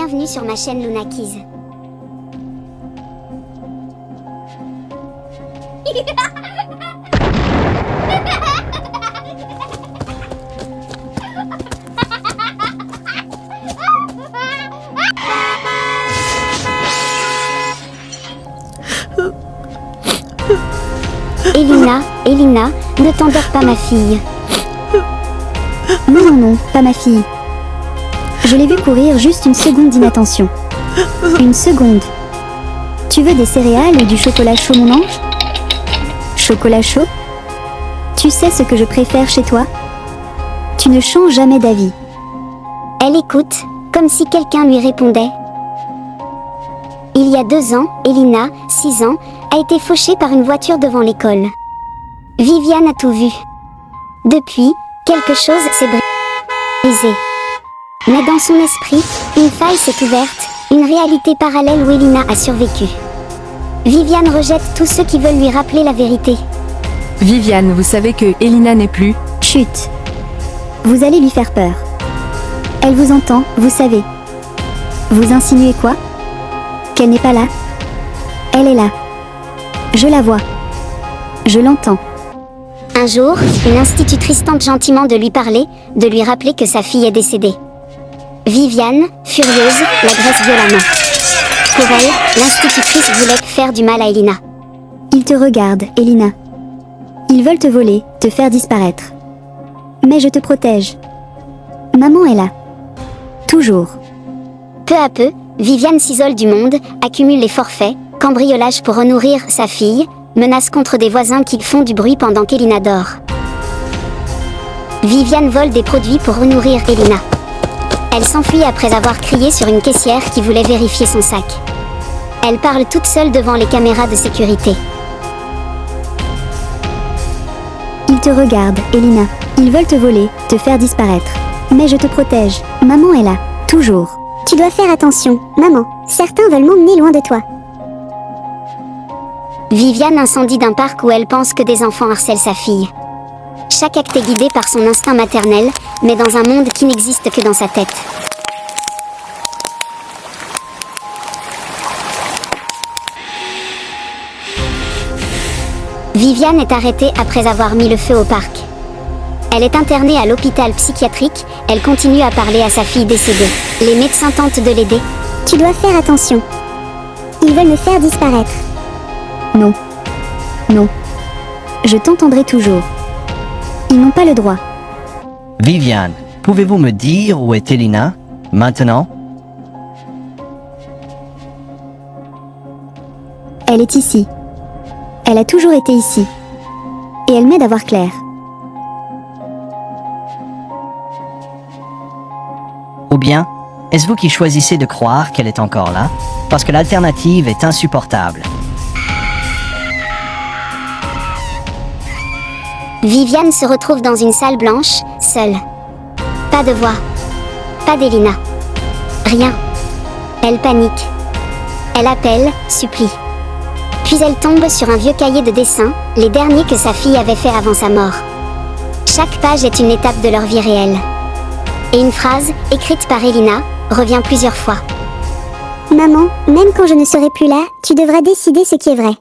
Bienvenue sur ma chaîne Luna Keys. Elina, ne t'endors pas ma fille. Non, pas ma fille. Je l'ai vue courir juste une seconde d'inattention. Une seconde. Tu veux des céréales et du chocolat chaud, mon ange? Chocolat chaud? Tu sais ce que je préfère chez toi? Tu ne changes jamais d'avis. Elle écoute, comme si quelqu'un lui répondait. Il y a 2 ans, Elina, 6 ans, a été fauchée par une voiture devant l'école. Viviane a tout vu. Depuis, quelque chose s'est brisé. Mais dans son esprit, une faille s'est ouverte, une réalité parallèle où Elina a survécu. Viviane rejette tous ceux qui veulent lui rappeler la vérité. Viviane, vous savez que Elina n'est plus. Chut. Vous allez lui faire peur. Elle vous entend, vous savez. Vous insinuez quoi? Qu'elle n'est pas là? Elle est là. Je la vois. Je l'entends. Un jour, une institutrice tente gentiment de lui parler, de lui rappeler que sa fille est décédée. Viviane, furieuse, l'agresse violemment. Pour elle, l'institutrice voulait faire du mal à Elina. Ils te regardent, Elina. Ils veulent te voler, te faire disparaître. Mais je te protège. Maman est là. Toujours. Peu à peu, Viviane s'isole du monde, accumule les forfaits, cambriolage pour renourrir sa fille, menace contre des voisins qui font du bruit pendant qu'Elina dort. Viviane vole des produits pour renourrir Elina. Elle s'enfuit après avoir crié sur une caissière qui voulait vérifier son sac. Elle parle toute seule devant les caméras de sécurité. Ils te regardent, Elina. Ils veulent te voler, te faire disparaître. Mais je te protège. Maman est là. Toujours. Tu dois faire attention, maman. Certains veulent m'emmener loin de toi. Viviane incendie d'un parc où elle pense que des enfants harcèlent sa fille. Chaque acte est guidé par son instinct maternel, mais dans un monde qui n'existe que dans sa tête. Viviane est arrêtée après avoir mis le feu au parc. Elle est internée à l'hôpital psychiatrique, elle continue à parler à sa fille décédée. Les médecins tentent de l'aider. Tu dois faire attention. Ils veulent me faire disparaître. Non. Non. Je t'entendrai toujours. Ils n'ont pas le droit. Viviane, pouvez-vous me dire où est Elina, maintenant? Elle est ici. Elle a toujours été ici. Et elle m'aide à voir clair. Ou bien, est-ce vous qui choisissez de croire qu'elle est encore là? Parce que l'alternative est insupportable. Viviane se retrouve dans une salle blanche, seule. Pas de voix. Pas d'Elina. Rien. Elle panique. Elle appelle, supplie. Puis elle tombe sur un vieux cahier de dessin, les derniers que sa fille avait fait avant sa mort. Chaque page est une étape de leur vie réelle. Et une phrase, écrite par Elina, revient plusieurs fois. Maman, même quand je ne serai plus là, tu devras décider ce qui est vrai.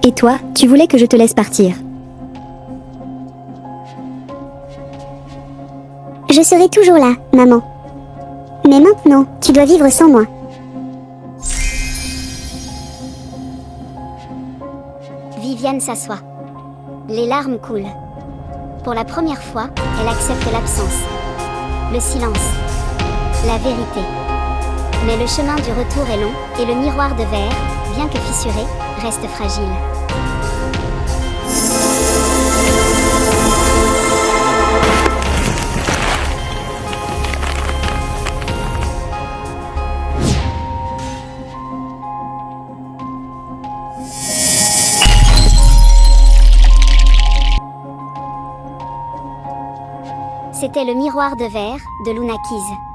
Et toi, tu voulais que je te laisse partir. Je serai toujours là, maman. Mais maintenant, tu dois vivre sans moi. Viviane s'assoit. Les larmes coulent. Pour la première fois, elle accepte l'absence. Le silence. La vérité. Mais le chemin du retour est long, et le miroir de verre, bien que fissuré, reste fragile. C'était le miroir de verre de Luna Keys.